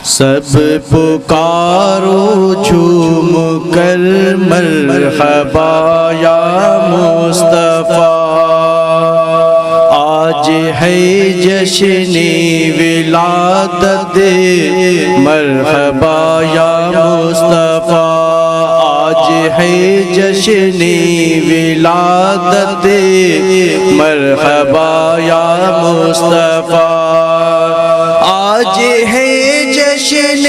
سب پکارو جھوم کر مرحبا یا مصطفیٰ، آج ہے جشن ولادت مرحبا یا مصطفیٰ، آج ہے جشن ولادت مرحبا یا مصطفیٰ، آج ہے جشن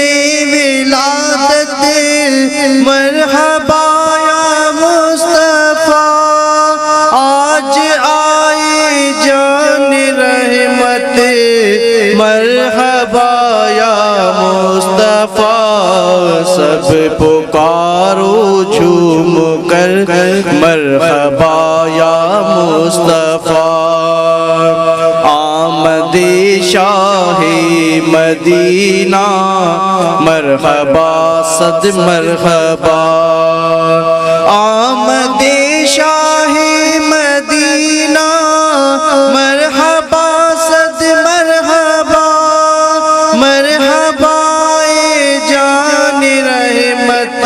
ولادت مرحبا یا مصطفیٰ، آج آئی جان رحمت مرحبا یا مصطفیٰ، سب پکارو جھوم کر مرحبا یا مصطفیٰ، آمد شاہ مدینہ مرحبا صد مرحبا، آمد شاہ مدینہ مرحبا صد مرحبا، مرحبا جان رحمت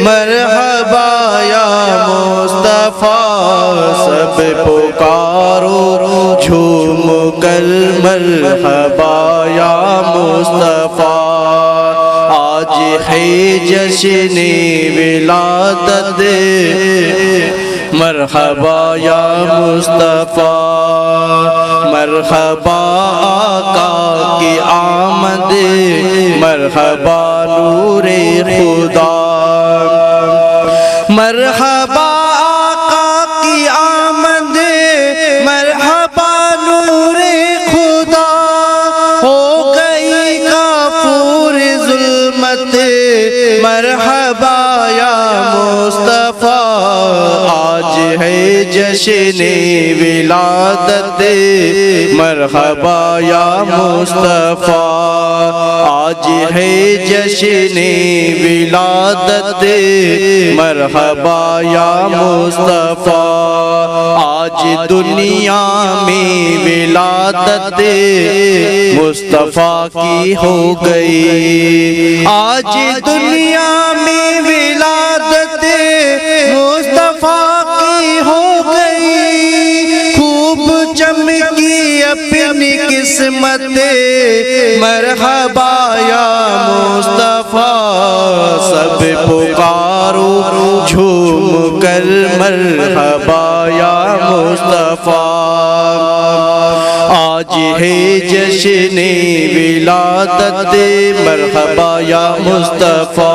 مرحبا یا مصطفیٰ، سب پکارو جھوم کر مرحبا یا مصطفیٰ، آج ہے جشن ولادت مرحبا یا مصطفیٰ، مرحبا آقا کی آمد مرحبا نور خدا، مرحبا آقا کی آمد مرحبا نور خدا، ہو گئی کافور ظلمت مرحبا یا مصطفیٰ، آج ہے جشن ولادت مرحبا یا مصطفیٰ، آج ہے جشن ولادت مرحبا یا مصطفیٰ، آج دنیا میں ولادت مصطفیٰ کی ہو گئی، آج دنیا میں ولادت مصطفیٰ کی ہو گئی، خوب چمکی اپنی قسمت مرحبا یا مصطفیٰ، سب پکارو جھوم کر مرحبا یا مصطفیٰ، آج ہے جشن ولادت مرحبا یا مصطفیٰ،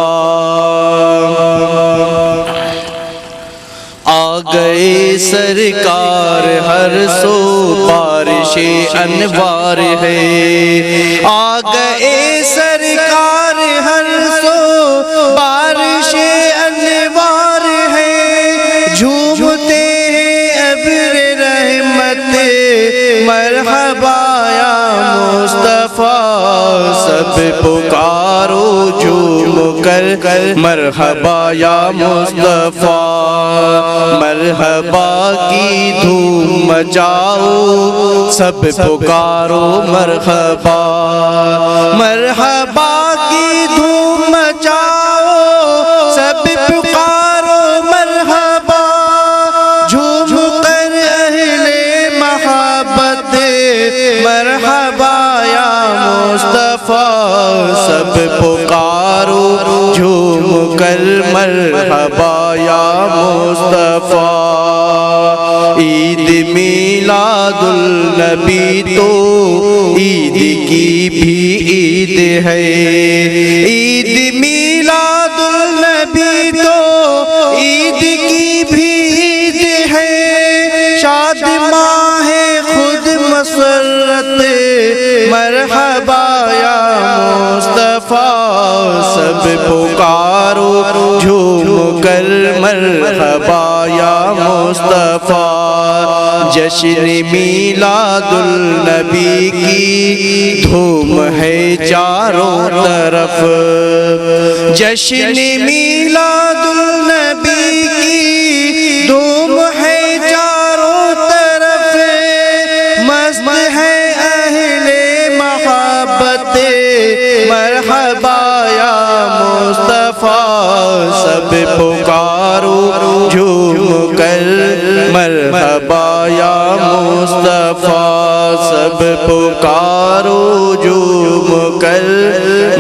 آ گئے سرکار ہر سو بارش انوار ہے، آ گئے سرکار ہر سو بارش انوار ہے، جھومتے ہیں ابر رحمت مرحبا یا مصطفیٰ، سب پکارو جھوم کر مرحبا یا مصطفیٰ، مرحبا کی دھوم مچاؤ سب پکارو مرحبا، مرحبا کی دھوم مچاؤ سب پکارو مرحبا، جھوم کر اہل محبت مرحبا یا مصطفیٰ، سب پکارو جھوم کر مرحبا یا مصطفیٰ، عید میلاد النبی تو عید کی بھی عید ہے، عید میلاد النبی تو عید کی بھی عید ہے، شاد ماہ خود مسرت مرحبا یا مصطفیٰ، سب پکارو جھوم کر مرحبا یا مصطفیٰ، جشن میلاد النبی کی دھوم ہے چاروں طرف، جشن میلاد النبی کی دھوم ہے چاروں طرف، مست ہے اہل محبت سب پکارو جھوم کر مرحبا یا مصطفیٰ سب پکارو جھوم کر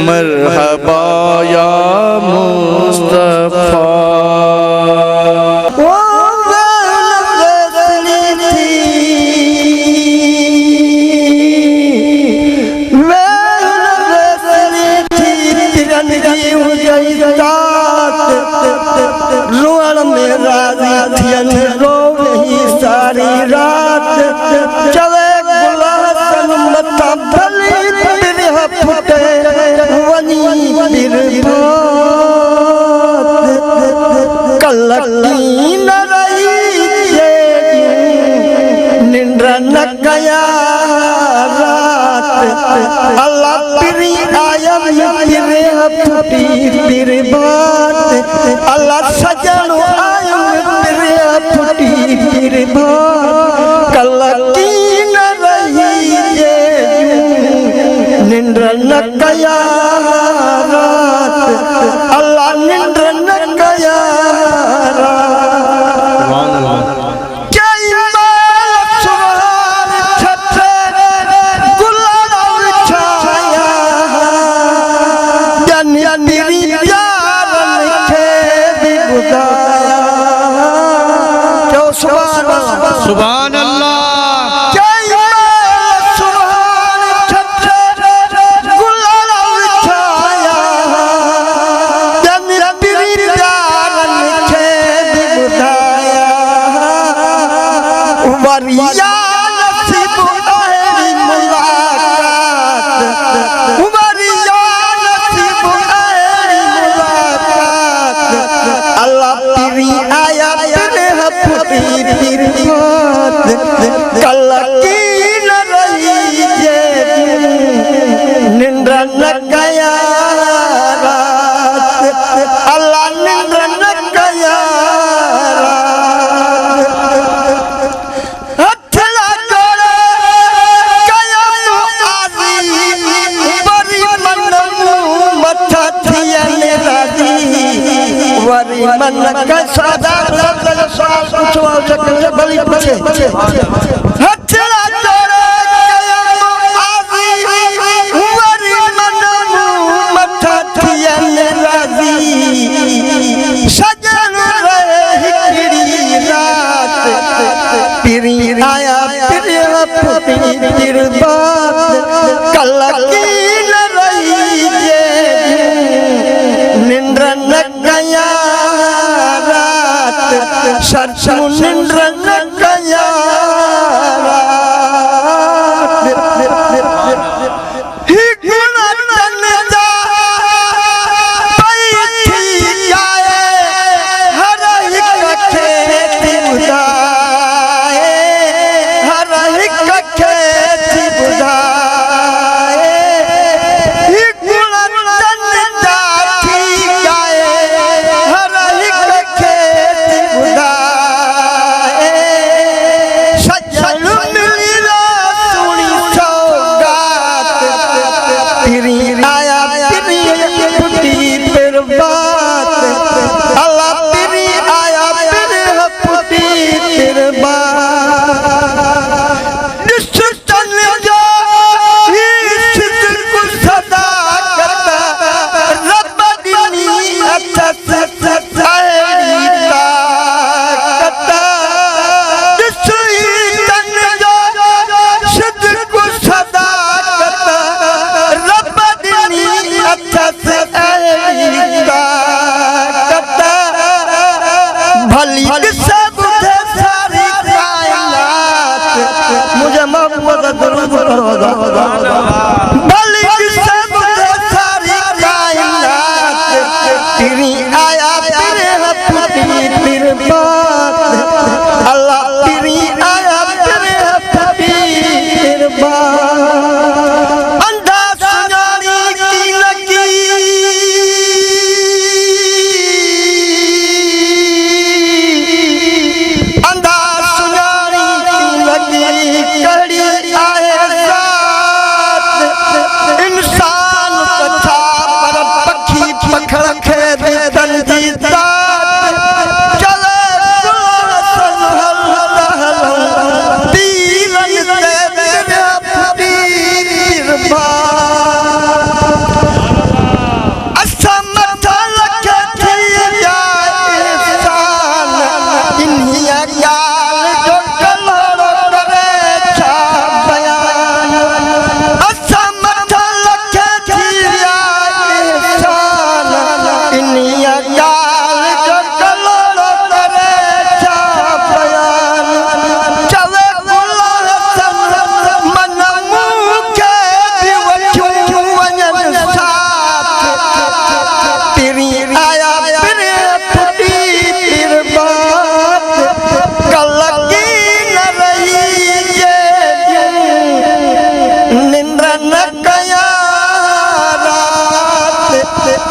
مرحبا یا مصطفیٰ روڑ میں راضی تھین رو رہی ساری رات چلے گلاسن متا بھلی برہ پھٹے ونی برباد کلکی نہ رہی نندر نہ گیا رات اللہ پری آیا برہ پھٹی برباد اللہ سجن آیا برہ پھٹی برباد کلکی نہ رہی نندر نہ گیا رات اللہ نندر نہ گیا سبحان اللہ کلکی نہ رہی نندر نہ گیا رات اللہ نندر نہ گیا رات ہتھلا کرے گیا نو آزی بری من متھا تھین راضی وری من کا سادا پوچھو شکل بلی پچھے ہتھلا کرے گیا نو آزی وری من متھا تھین راضی سجن رہے ہکڑی رات پیری آیا پیرہ پھٹی برباد کلکی نہ رہی نندر نہ گیا رات سچو نندر نہ گیا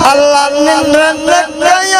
Allah nindra nakaya